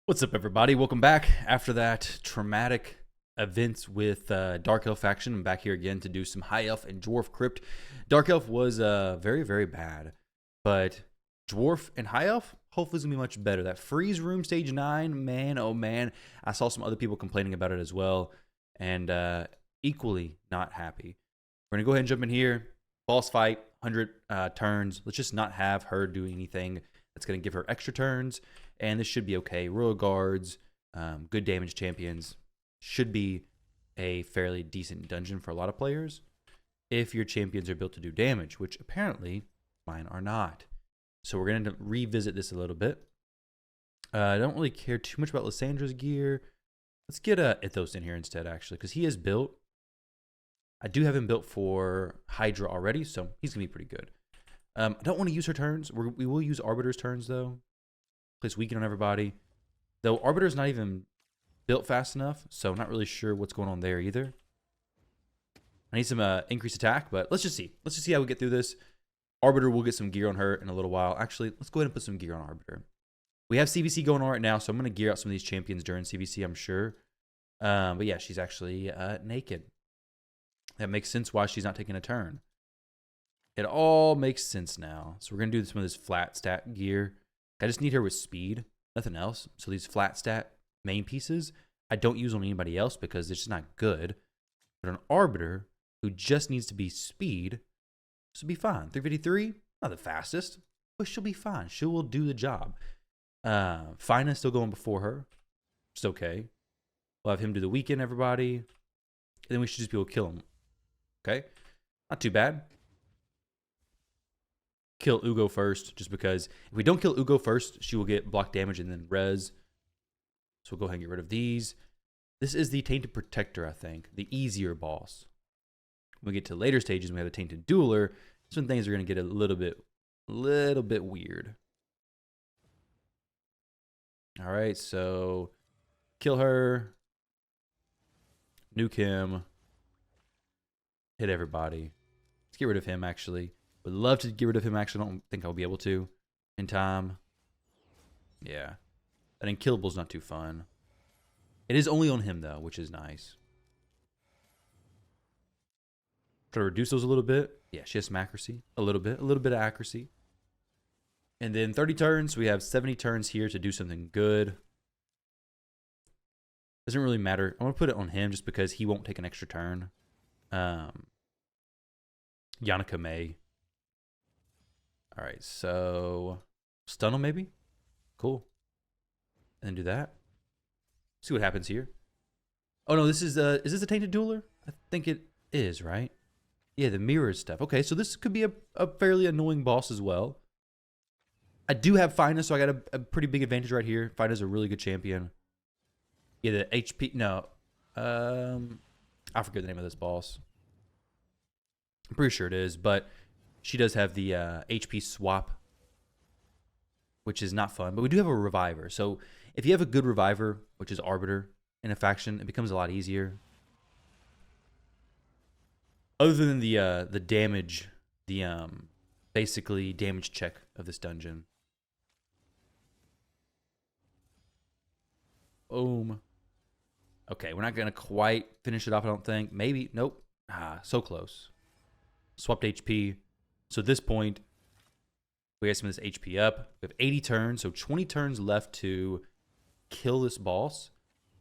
What's up, everybody? Welcome back after that traumatic events with Dark Elf faction. I'm back here again to do some High Elf and Dwarf crypt. Dark Elf was very, very bad, but Dwarf and High Elf hopefully is going to be much better. That freeze room stage 9, man, oh man. I saw some other people complaining about it as well, and equally not happy. We're going to go ahead and jump in here. Boss fight, 100 turns. Let's just not have her do anything that's going to give her extra turns. And this should be okay. Royal Guards, good damage champions. Should be a fairly decent dungeon for a lot of players if your champions are built to do damage, which apparently mine are not. So we're going to revisit this a little bit. I don't really care too much about Lysandra's gear. Let's get Ithos in here instead, actually, because he is built. I do have him built for Hydra already, so he's going to be pretty good. I don't want to use her turns. We will use Arbiter's turns, though. Place weaken on everybody. Though Arbiter's not even built fast enough, so I'm not really sure what's going on there either. I need some increased attack, but let's just see. Let's just see how we get through this. Arbiter will get some gear on her in a little while. Actually, let's go ahead and put some gear on Arbiter. We have CVC going on right now, so I'm going to gear out some of these champions during CVC, I'm sure. But yeah, she's actually naked. That makes sense why she's not taking a turn. It all makes sense now. So we're going to do some of this flat stat gear. I just need her with speed, nothing else. So these flat stat main pieces, I don't use on anybody else because it's just not good. But an Arbiter who just needs to be speed, this will be fine. 353, not the fastest, but she'll be fine. She will do the job. Finest still going before her. It's okay. We'll have him do the weekend, everybody. And then we should just be able to kill him. Okay? Not too bad. Kill Ugo first, just because if we don't kill Ugo first, she will get block damage and then res. So we'll go ahead and get rid of these. This is the Tainted Protector, I think. The easier boss. When we get to later stages, we have the Tainted Dueler. Some things are going to get a little bit weird. All right, so kill her. Nuke him. Hit everybody. Let's get rid of him, actually. Would love to get rid of him, actually. I don't think I'll be able to in time. Yeah. That Unkillable's not too fun. It is only on him, though, which is nice. Try to reduce those a little bit. Yeah, she has some accuracy. A little bit of accuracy. And then 30 turns. We have 70 turns here to do something good. Doesn't really matter. I'm going to put it on him just because he won't take an extra turn. Yannicka may. All right, so stun him maybe? Cool. And then do that. See what happens here. Oh no, this is this a Tainted Dueler? I think it is, right? Yeah, the mirror stuff. Okay, so this could be a fairly annoying boss as well. I do have Finest, so I got a pretty big advantage right here. Finest is a really good champion. Yeah, the HP, no. I forget the name of this boss. I'm pretty sure it is, but she does have the HP swap, which is not fun. But we do have a Reviver. So if you have a good Reviver, which is Arbiter, in a faction, it becomes a lot easier. Other than the damage, the basically damage check of this dungeon. Boom. Okay, we're not going to quite finish it off, I don't think. Maybe. Nope. Ah, so close. Swapped HP. So at this point, we have some of this HP up. We have 80 turns, so 20 turns left to kill this boss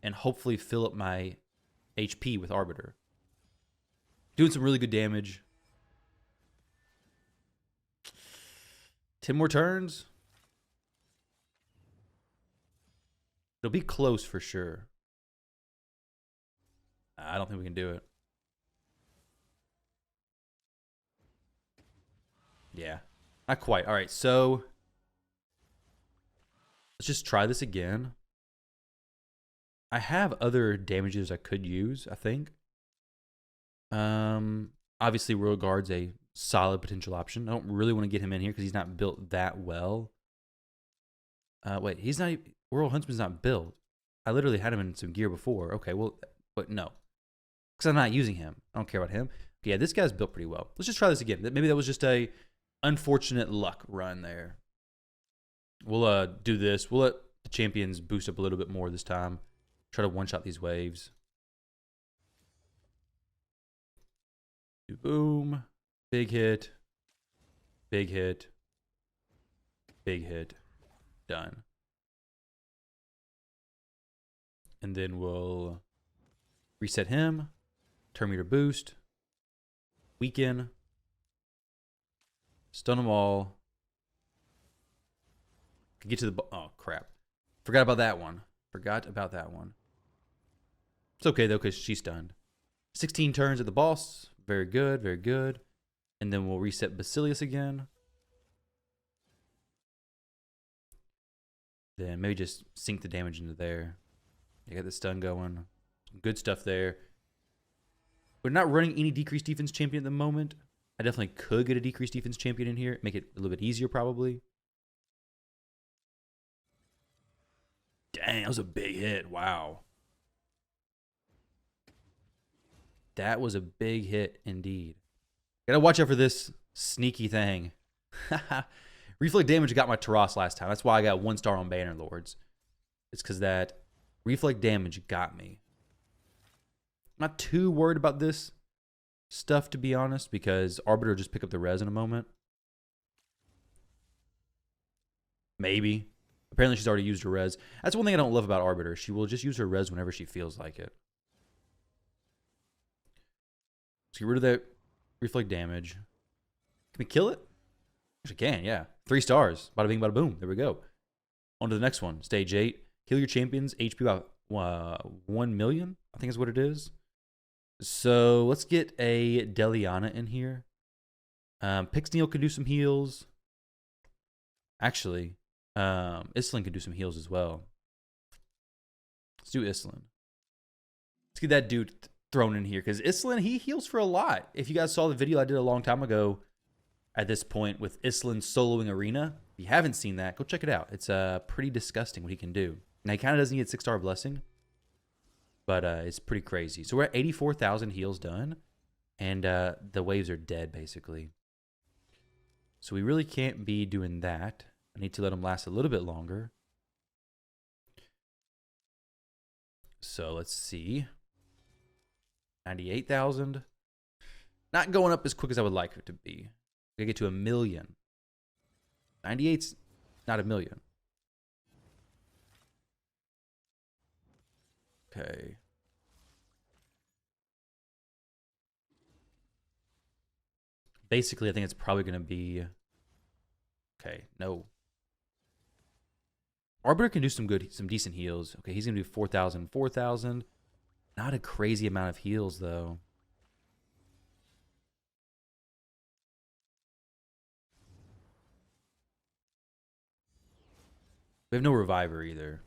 and hopefully fill up my HP with Arbiter. Doing some really good damage. 10 more turns. It'll be close for sure. I don't think we can do it. Yeah, not quite. All right, so let's just try this again. I have other damages I could use, I think. Obviously, Royal Guard's a solid potential option. I don't really want to get him in here because he's not built that well. Wait, he's not... Royal Huntsman's not built. I literally had him in some gear before. Okay, well, but no. Because I'm not using him. I don't care about him. Yeah, this guy's built pretty well. Let's just try this again. Maybe that was just a unfortunate luck run there. We'll do this. We'll let the champions boost up a little bit more this time. Try to one-shot these waves. Boom. Big hit. Big hit. Big hit. Done. And then we'll reset him. Turn meter boost. Weaken. Stun them all. Get to the... Oh, crap. Forgot about that one. It's okay, though, because she's stunned. 16 turns at the boss. Very good, very good. And then we'll reset Basilius again. Then maybe just sink the damage into there. You got the stun going. Some good stuff there. We're not running any decreased defense champion at the moment. I definitely could get a decreased defense champion in here. Make it a little bit easier, probably. Dang, that was a big hit. Wow. That was a big hit indeed. Gotta watch out for this sneaky thing. Reflect damage got my Taras last time. That's why I got 1 star on Banner Lords. It's because that reflect damage got me. I'm not too worried about this stuff, to be honest, because Arbiter will just pick up the res in a moment. Maybe. Apparently she's already used her res. That's one thing I don't love about Arbiter. She will just use her res whenever she feels like it. Let's get rid of that reflect damage. Can we kill it? Actually can, yeah. 3 stars. Bada bing, bada boom. There we go. On to the next one. Stage 8. Heal your champions. HP about 1 million, I think is what it is. So let's get a Deliana in here. Pixneal could do some heals. Actually, Islin could do some heals as well. Let's do Islin. Let's get that dude thrown in here, because Islin, he heals for a lot. If you guys saw the video I did a long time ago at this point with Islin soloing Arena, if you haven't seen that, go check it out. It's pretty disgusting what he can do. Now, he kind of doesn't need a 6-star blessing, but it's pretty crazy. So we're at 84,000 heals done, and the waves are dead, basically. So we really can't be doing that. I need to let them last a little bit longer. So let's see. 98,000. Not going up as quick as I would like it to be. We gotta get to 1 million. 98's not 1 million. Okay. Basically, I think it's probably going to be... Okay, no. Arbiter can do some decent heals. Okay, he's going to do 4,000, 4,000. Not a crazy amount of heals, though. We have no reviver either.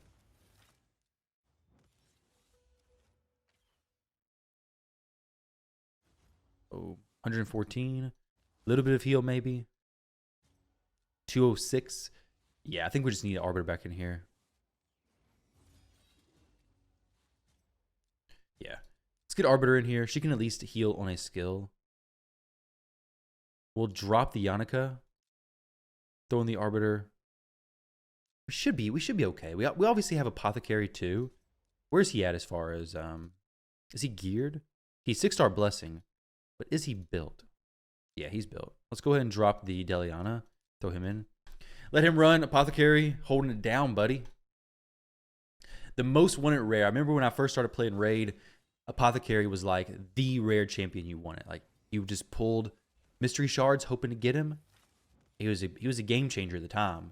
Oh, 114. A little bit of heal, maybe. 206. Yeah, I think we just need Arbiter back in here. Yeah. Let's get Arbiter in here. She can at least heal on a skill. We'll drop the Yannicka. Throw in the Arbiter. We should be okay. We obviously have Apothecary too. Where's he at as far as is he geared? He's 6-star blessing. But is he built? Yeah, he's built. Let's go ahead and drop the Deliana. Throw him in. Let him run. Apothecary, holding it down, buddy. The most wanted rare. I remember when I first started playing Raid, Apothecary was like the rare champion you wanted. Like, you just pulled mystery shards hoping to get him. He was a game changer at the time.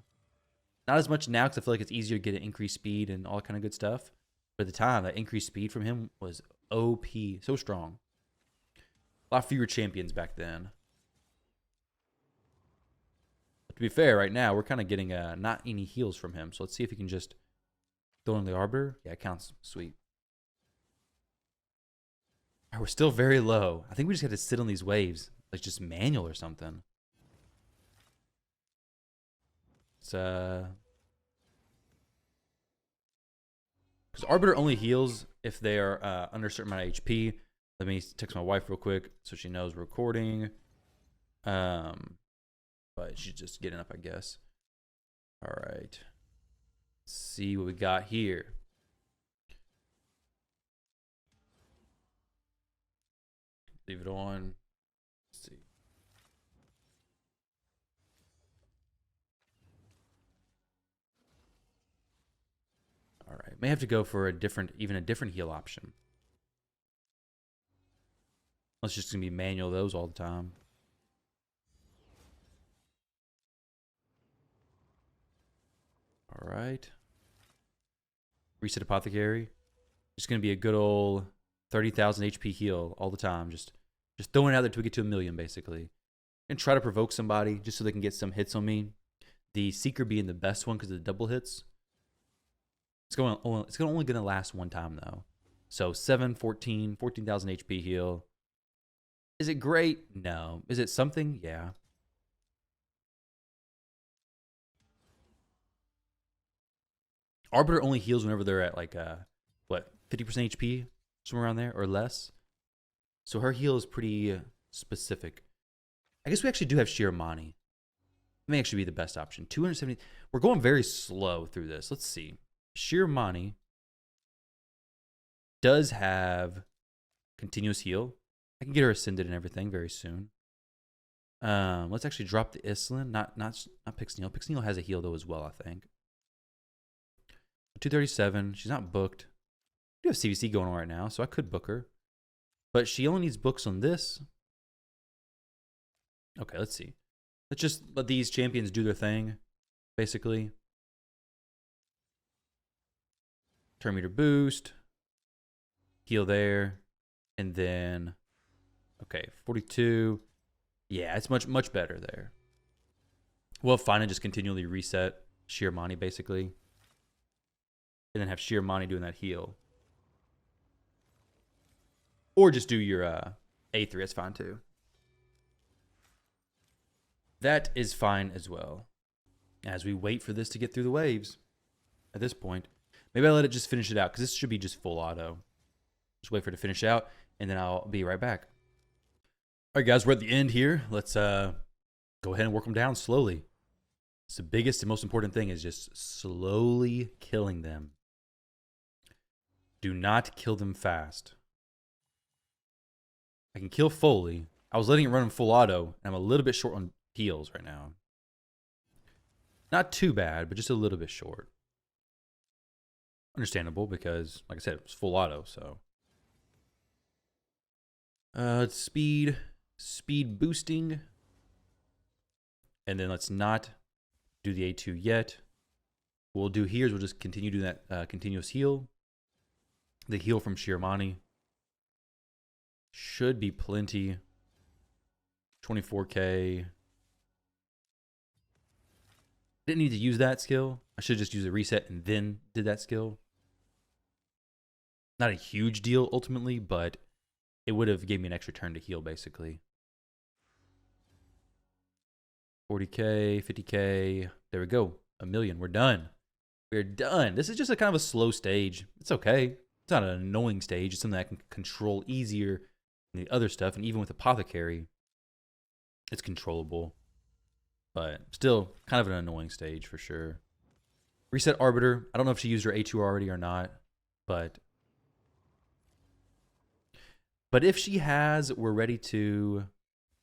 Not as much now because I feel like it's easier to get an increased speed and all that kind of good stuff. But at the time, that increased speed from him was OP. So strong. A lot fewer champions back then. But to be fair, right now, we're kind of getting not any heals from him. So let's see if he can just throw in the Arbiter. Yeah, it counts. Sweet. Right, we're still very low. I think we just have to sit on these waves. Like just manual or something. It's because Arbiter only heals if they are under a certain amount of HP. Let me text my wife real quick so she knows we're recording. But she's just getting up, I guess. All right. Let's see what we got here. Leave it on. Let's see. All right. May have to go for even a different heal option. It's just going to be manual those all the time. All right. Reset Apothecary. Just going to be a good old 30,000 HP heal all the time. Just throwing it out there till we get to 1 million, basically. And try to provoke somebody just so they can get some hits on me. The Seeker being the best one because of the double hits. It's only going to last one time, though. So 14,000 HP heal. Is it great? No. Is it something? Yeah. Arbiter only heals whenever they're at like, 50% HP? Somewhere around there or less. So her heal is pretty specific. I guess we actually do have Shiromani. It may actually be the best option. 270. We're going very slow through this. Let's see. Shiromani does have continuous heal. I can get her ascended and everything very soon. Let's actually drop the Islin. Not Pixneal. Pixneal has a heal though as well, I think. 237. She's not booked. We do have CVC going on right now, so I could book her. But she only needs books on this. Okay, let's see. Let's just let these champions do their thing, basically. Turn meter boost. Heal there. And then, okay, 42. Yeah, it's much better there. We'll find and just continually reset Shiromani, basically. And then have Shiromani doing that heal. Or just do your A3, that's fine too. That is fine as well. As we wait for this to get through the waves at this point. Maybe I let it just finish it out because this should be just full auto. Just wait for it to finish out and then I'll be right back. All right, guys, we're at the end here. Let's go ahead and work them down slowly. It's the biggest and most important thing is just slowly killing them. Do not kill them fast. I can kill Foley. I was letting it run in full auto, and I'm a little bit short on heals right now. Not too bad, but just a little bit short. Understandable because, like I said, it was full auto, so. Speed boosting. And then let's not do the A2 yet. What we'll do here is we'll just continue doing that continuous heal. The heal from Shiromani should be plenty. 24k. Didn't need to use that skill. I should just use a reset and then did that skill. Not a huge deal ultimately, but it would have gave me an extra turn to heal basically. 40k, 50k. There we go. 1 million. We're done. We're done. This is just a kind of a slow stage. It's okay. It's not an annoying stage. It's something I can control easier than the other stuff. And even with Apothecary, it's controllable. But still, kind of an annoying stage for sure. Reset Arbiter. I don't know if she used her A2 already or not. But if she has, we're ready to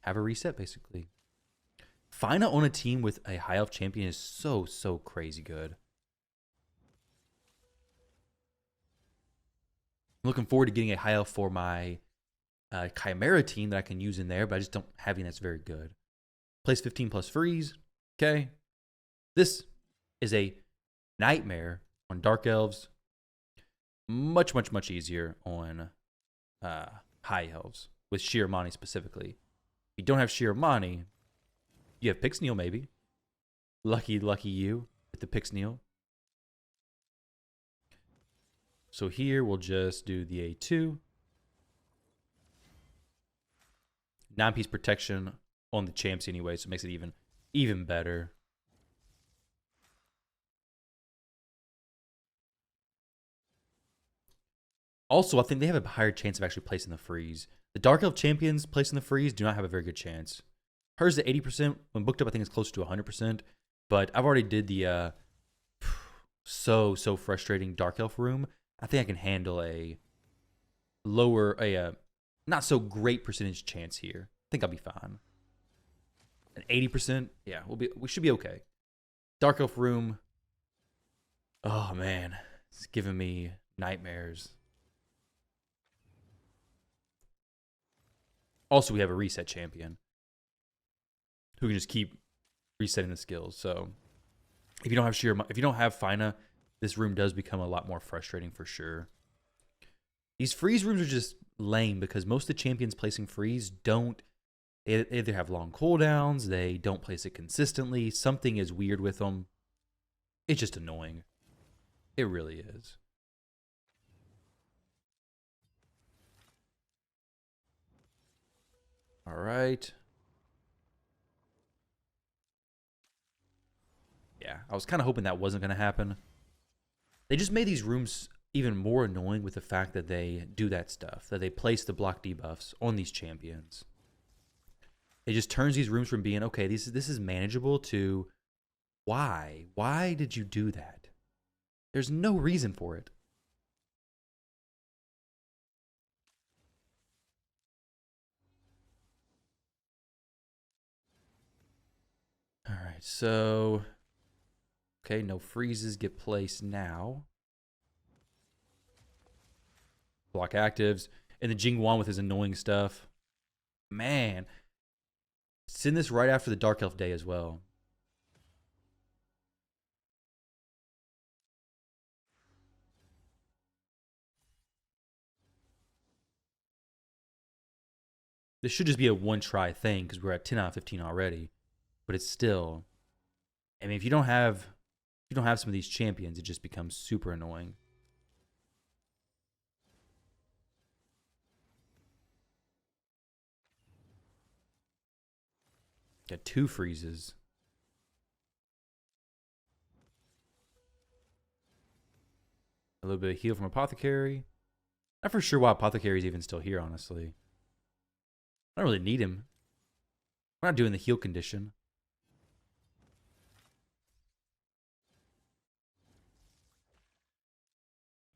have a reset, basically. Fina on a team with a high elf champion is so crazy good. I'm looking forward to getting a high elf for my Chimera team that I can use in there, but I just don't have any that's very good. Place 15 plus freeze. Okay. This is a nightmare on Dark Elves. Much easier on High Elves with Shiromani specifically. If you don't have Shiromani, you have Pixneal maybe. Lucky you with the Pixneal. So here we'll just do the A2. 9-piece protection on the champs anyway, so it makes it even better. Also, I think they have a higher chance of actually placing the freeze. The Dark Elf champions placing the freeze do not have a very good chance. Hers at 80%. When booked up, I think it's close to 100%. But I've already did the so frustrating Dark Elf room. I think I can handle a lower, not so great percentage chance here. I think I'll be fine. An 80%, yeah, we should be okay. Dark Elf room. Oh man, it's giving me nightmares. Also, we have a reset champion who can just keep resetting the skills. So if you don't have if you don't have Fina, this room does become a lot more frustrating for sure. These freeze rooms are just lame because most of the champions placing freeze don't. They either have long cooldowns, they don't place it consistently. Something is weird with them. It's just annoying. It really is. All right. Yeah, I was kind of hoping that wasn't going to happen. They just made these rooms even more annoying with the fact that they do that stuff, that they place the block debuffs on these champions. It just turns these rooms from being, okay, this is manageable to, why? Why did you do that? There's no reason for it. All right, so, okay, no freezes get placed now. Block actives. And the Jingwan with his annoying stuff. Man. Send this right after the Dark Elf day as well. This should just be a one-try thing because we're at 10 out of 15 already. But it's still... I mean, if you don't have some of these champions, it just becomes super annoying. Got 2 freezes. A little bit of heal from Apothecary. Not for sure why Apothecary's even still here, honestly. I don't really need him. We're not doing the heal condition.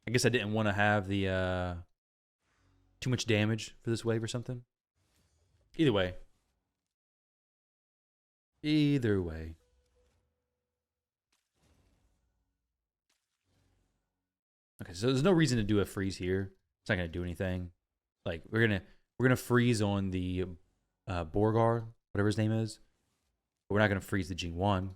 I guess I didn't want to have the too much damage for this wave or something. Either way. Either way. Okay, so there's no reason to do a freeze here. It's not gonna do anything. Like we're gonna freeze on the Borgar, whatever his name is. But we're not gonna freeze the Jing1.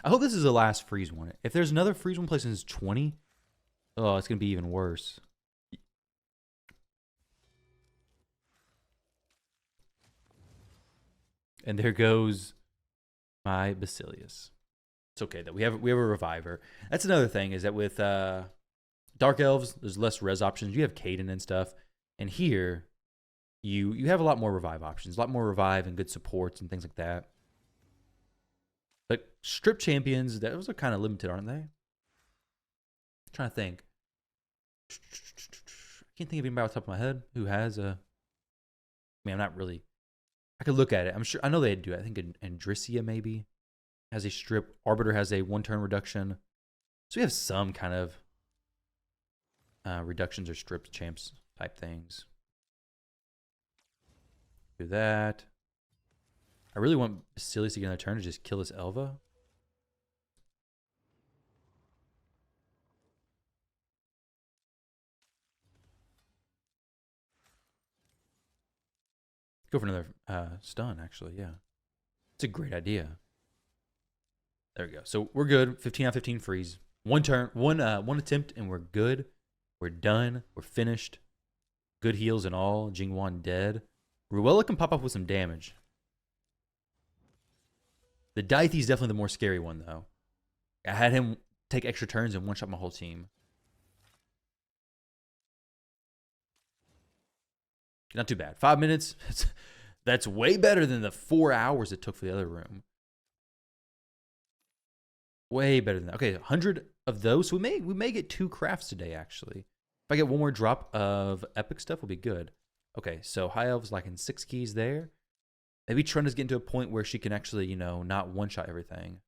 I hope this is the last freeze one. If there's another freeze one placed in 20, oh, it's gonna be even worse. And there goes my Basilius. It's okay that we have a reviver. That's another thing is that with Dark Elves, there's less res options. You have Caden and stuff, and here you have a lot more revive options, a lot more revive and good supports and things like that. But strip champions, those are kind of limited, aren't they? I'm trying to think. I can't think of anybody off the top of my head who has a. I mean, I'm not really. I could look at it. I'm sure. I know they do it. I think Andrissia maybe has a strip. Arbiter has a 1-turn reduction. So we have some kind of reductions or strip champs type things. Do that. I really want Basilius to get another turn to just kill this Elva. Go for another stun, actually, yeah. It's a great idea. There we go. So we're good. 15 out of 15 freeze. One turn, one attempt, and we're good. We're done. We're finished. Good heals and all. Jingwan dead. Ruella can pop up with some damage. The Daithe's definitely the more scary one, though. I had him take extra turns and one-shot my whole team. Not too bad. 5 minutes. That's way better than the 4 hours it took for the other room. Way better than that. Okay, 100 of those. So we may get 2 crafts today, actually. If I get one more drop of epic stuff, we'll be good. Okay, so High Elves like in 6 keys there. Maybe Trunda's getting to a point where she can actually, not one-shot everything.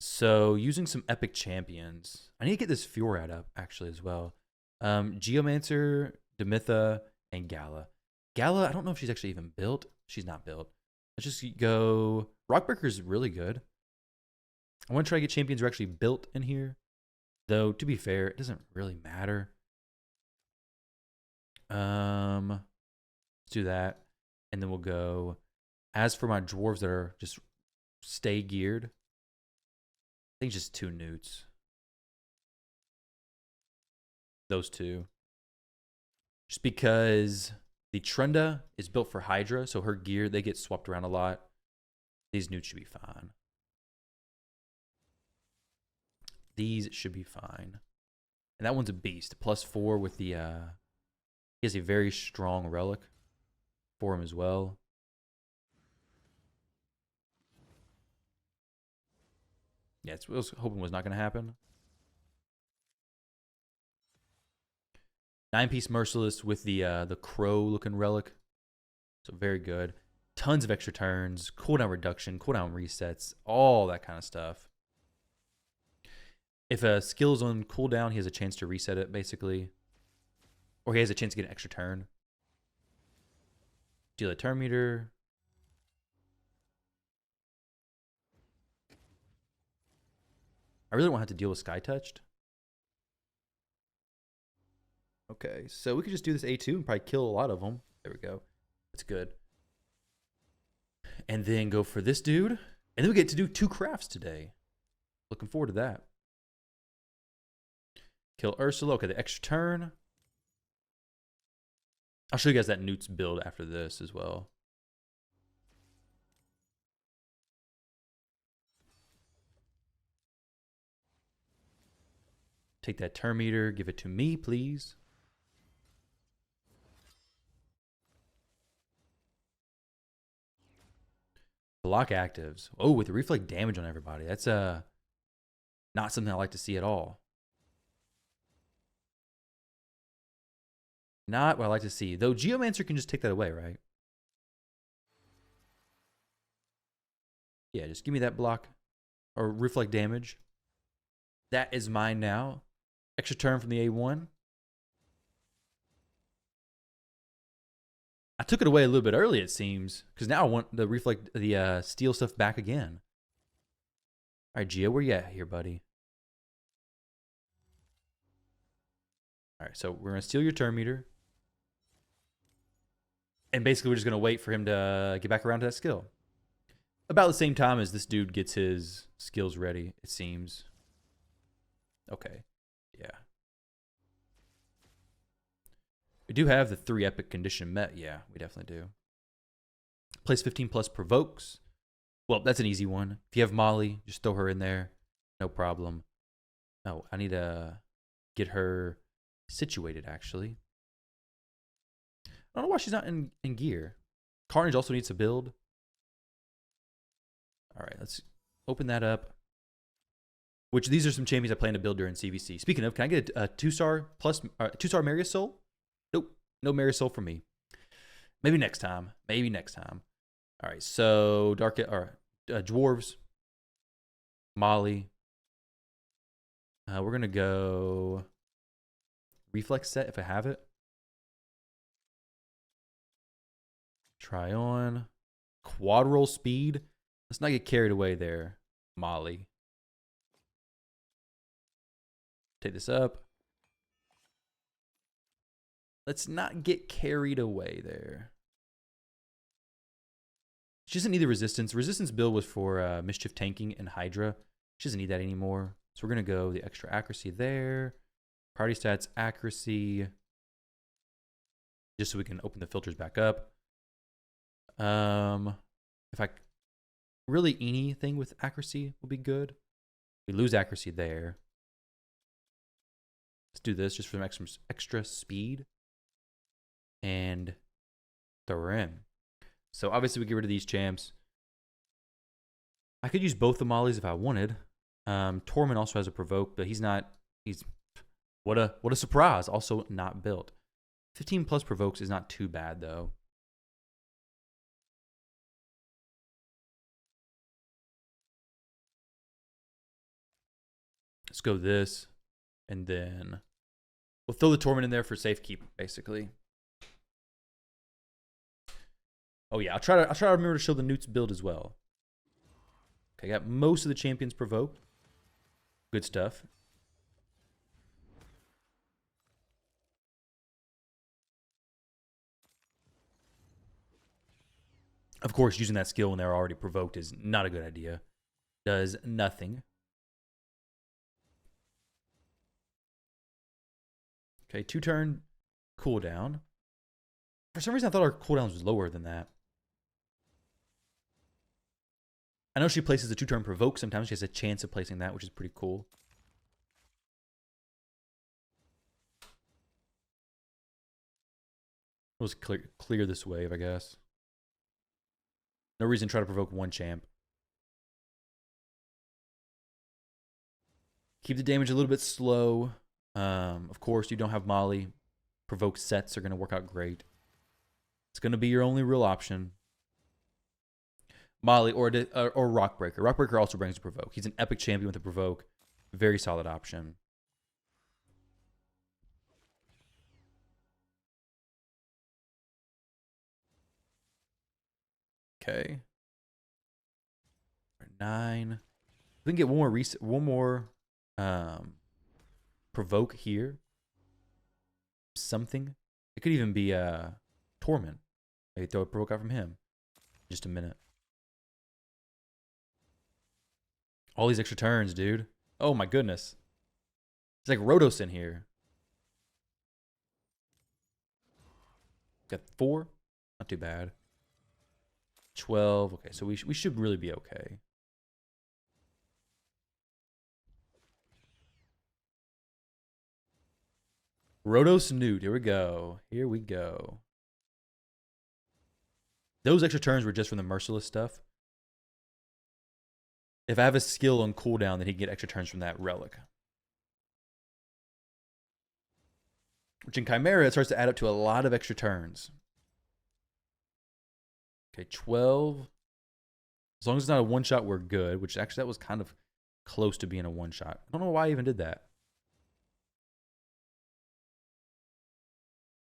So using some epic champions. I need to get this Fjorad up, actually, as well. Geomancer, Demitha, and Gala. Gala, I don't know if she's actually even built. She's not built. Let's just go... Rockbreaker's really good. I want to try to get champions who are actually built in here. Though, to be fair, it doesn't really matter. Let's do that. And then we'll go... As for my dwarves that are just stay geared, I think just 2 newts. Those 2. Just because the Trunda is built for Hydra, so her gear, they get swapped around a lot. These newts should be fine. These should be fine. And that one's a beast. +4 with the... he has a very strong relic for him as well. Yeah, it's what I was hoping was not going to happen. 9-piece Merciless with the crow-looking relic. So very good. Tons of extra turns, cooldown reduction, cooldown resets, all that kind of stuff. If a skill is on cooldown, he has a chance to reset it, basically. Or he has a chance to get an extra turn. Deal a turn meter. I really won't have to deal with Sky Touched. Okay, so we could just do this A2 and probably kill a lot of them. There we go. That's good. And then go for this dude. And then we get to do 2 crafts today. Looking forward to that. Kill Ursula. Okay, the extra turn. I'll show you guys that Newt's build after this as well. Take that turn meter. Give it to me, please. Block actives. Oh, with the reflect damage on everybody. That's not something I like to see at all. Not what I like to see. Though Geomancer can just take that away, right? Yeah, just give me that block or reflect damage. That is mine now. Extra turn from the A1. I took it away a little bit early, it seems, because now I want the reflect, the steel stuff back again. All right, Geo, where you at here, buddy? All right, so we're gonna steal your turn meter, and basically we're just gonna wait for him to get back around to that skill. About the same time as this dude gets his skills ready, it seems. Okay, yeah. We do have the 3 epic condition met. Yeah, we definitely do. Place 15 plus provokes. Well, that's an easy one. If you have Molly, just throw her in there. No problem. Oh, I need to get her situated, actually. I don't know why she's not in gear. Carnage also needs to build. All right, let's open that up. Which these are some champions I plan to build during CVC. Speaking of, can I get a 2-star plus 2-star Marius Soul? Nope, no Marius Soul for me. Maybe next time. Maybe next time. All right, so Dwarves, Molly. We're gonna go reflex set if I have it. Try on quad roll speed. Let's not get carried away there, Molly. Take this up. Let's not get carried away there. She doesn't need the resistance. Resistance build was for Mischief tanking and Hydra. She doesn't need that anymore. So we're going to go the extra accuracy there. Priority stats, accuracy. Just so we can open the filters back up. If I... Really anything with accuracy will be good. We lose accuracy there. Let's do this just for some extra speed. And throw her in. So obviously we get rid of these champs. I could use both the Mollies if I wanted. Tormund also has a provoke, but he's not. What a surprise. Also not built. 15 plus provokes is not too bad though. Let's go this. And then we'll throw the Torment in there for safekeep, basically. Oh yeah, I'll try to remember to show the Newt's build as well. Okay, got most of the champions provoked. Good stuff. Of course, using that skill when they're already provoked is not a good idea. Does nothing. Okay, 2-turn cooldown. For some reason, I thought our cooldowns was lower than that. I know she places a 2-turn provoke sometimes. She has a chance of placing that, which is pretty cool. Let's clear this wave, I guess. No reason to try to provoke one champ. Keep the damage a little bit slow. Of course, you don't have Molly. Provoke sets are going to work out great. It's going to be your only real option. Molly or Rockbreaker. Rockbreaker also brings a provoke. He's an epic champion with a provoke. Very solid option. Okay. 9. We can get one more provoke here. Something. It could even be Torment. Maybe throw a provoke out from him. Just a minute. All these extra turns, dude. Oh my goodness. It's like Rotos in here. Got 4. Not too bad. 12. Okay, so we should really be okay. Rotos Newt. Here we go. Here we go. Those extra turns were just from the Merciless stuff. If I have a skill on cooldown, then he can get extra turns from that relic. Which in Chimera, it starts to add up to a lot of extra turns. Okay, 12. As long as it's not a one-shot, we're good. Which actually, that was kind of close to being a one-shot. I don't know why I even did that.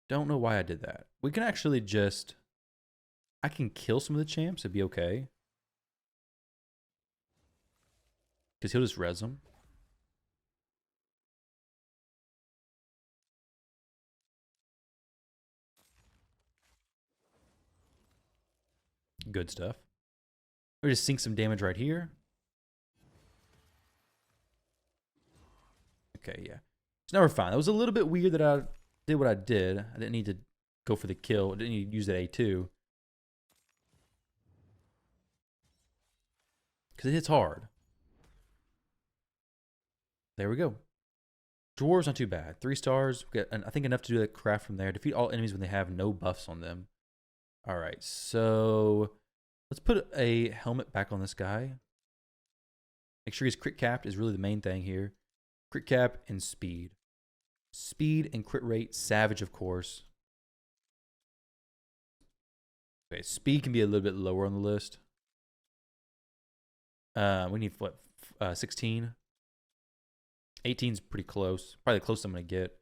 Don't know why I did that. We can actually just... I can kill some of the champs. It'd be okay. Because he'll just res them. Good stuff. We just sink some damage right here. Okay, yeah. So now we're fine. That was a little bit weird that I did what I did. I didn't need to go for the kill. I didn't need to use that A2. Because it hits hard. There we go. Dwarves not too bad. 3 stars. We got, I think enough to do that craft from there. Defeat all enemies when they have no buffs on them. All right, so let's put a helmet back on this guy. Make sure he's crit capped is really the main thing here. Crit cap and speed. Speed and crit rate, savage, of course. Okay, speed can be a little bit lower on the list. We need what, 16? 18's pretty close. Probably the closest I'm going to get.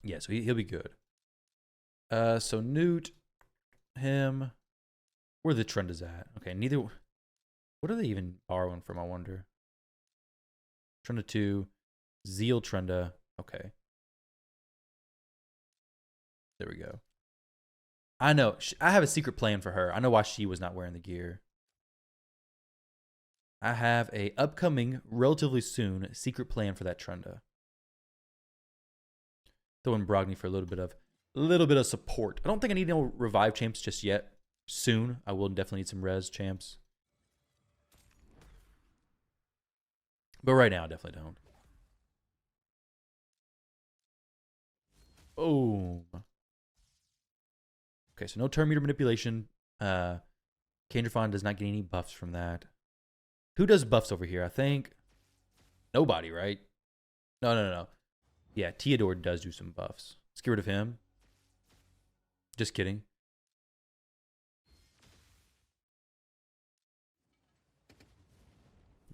Yeah, so he'll be good. So Newt, him. Where the trend is at? Okay, neither. What are they even borrowing from, I wonder? Trenda 2. Zeal Trenda. Okay. There we go. I know. I have a secret plan for her. I know why she was not wearing the gear. I have a upcoming, relatively soon, secret plan for that Trenda. Throw in Brogni for a little bit of support. I don't think I need no revive champs just yet. Soon, I will definitely need some res champs. But right now, I definitely don't. Boom. Okay, so no turn meter manipulation. Kandrafon does not get any buffs from that. Who does buffs over here? I think nobody, right? No. Yeah, Theodore does do some buffs. Let's get rid of him. Just kidding.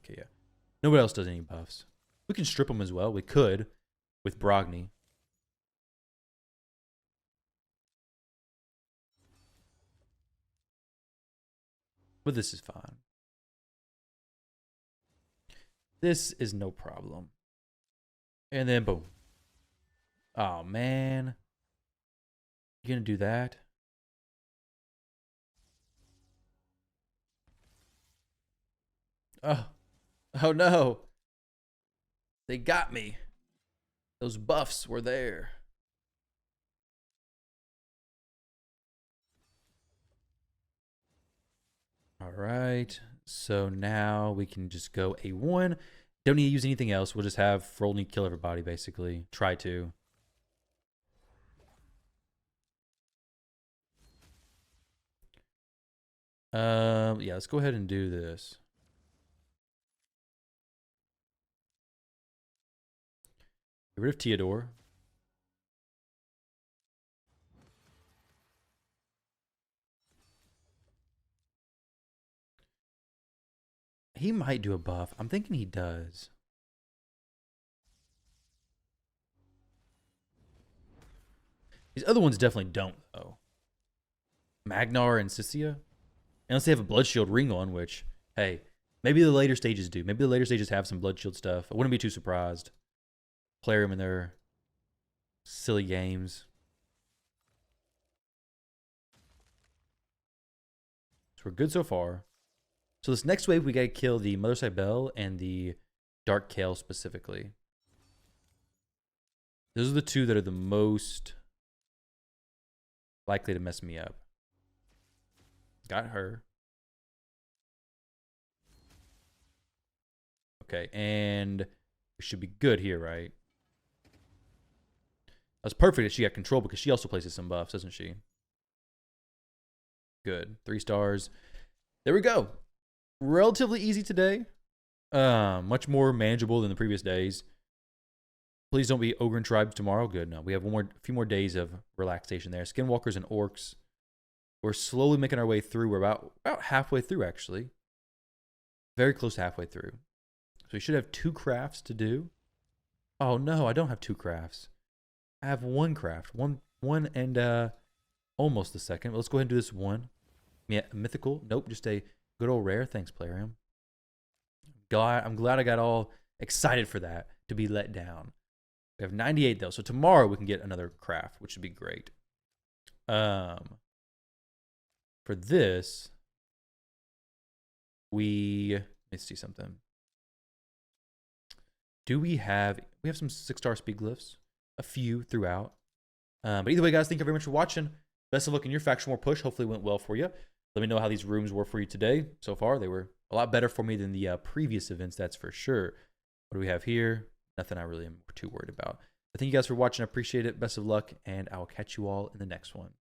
Okay, yeah. Nobody else does any buffs. We can strip them as well. We could with Brogni. But this is fine. This is no problem. And then boom. Oh, man. You gonna do that? Oh. Oh, no. They got me. Those buffs were there. All right. So now we can just go A1. Don't need to use anything else. We'll just have Frolny kill everybody, basically. Try to. Yeah, let's go ahead and do this. Get rid of Theodore. He might do a buff. I'm thinking he does. These other ones definitely don't, though. Magnar and Sissia. Unless they have a Blood Shield ring on, which, hey, maybe the later stages do. Maybe the later stages have some Blood Shield stuff. I wouldn't be too surprised. Play them in their silly games. So we're good so far. So this next wave, we got to kill the Mother Cybele and the Dark Kale specifically. Those are the two that are the most likely to mess me up. Got her. Okay, and we should be good here, right? That's perfect that she got control because she also places some buffs, doesn't she? Good. 3 stars. There we go. Relatively easy today. Much more manageable than the previous days. Please don't be Ogre and Tribes tomorrow. Good. No, we have a few more days of relaxation there. Skinwalkers and Orcs. We're slowly making our way through. We're about halfway through, actually. Very close to halfway through. So we should have 2 crafts to do. Oh, no, I don't have 2 crafts. I have 1 craft. One and almost the second. Let's go ahead and do this one. Yeah, mythical. Nope, just a good old rare. Thanks, Plarium. I'm glad I got all excited for that to be let down. We have 98 though, so tomorrow we can get another craft, which would be great. For this, let's see something. We have some 6-star speed glyphs, a few throughout. But either way, guys, thank you very much for watching. Best of luck in your faction war push. Hopefully it went well for you. Let me know how these rooms were for you today. So far, they were a lot better for me than the previous events, that's for sure. What do we have here? Nothing I really am too worried about. But thank you guys for watching. I appreciate it. Best of luck, and I'll catch you all in the next one.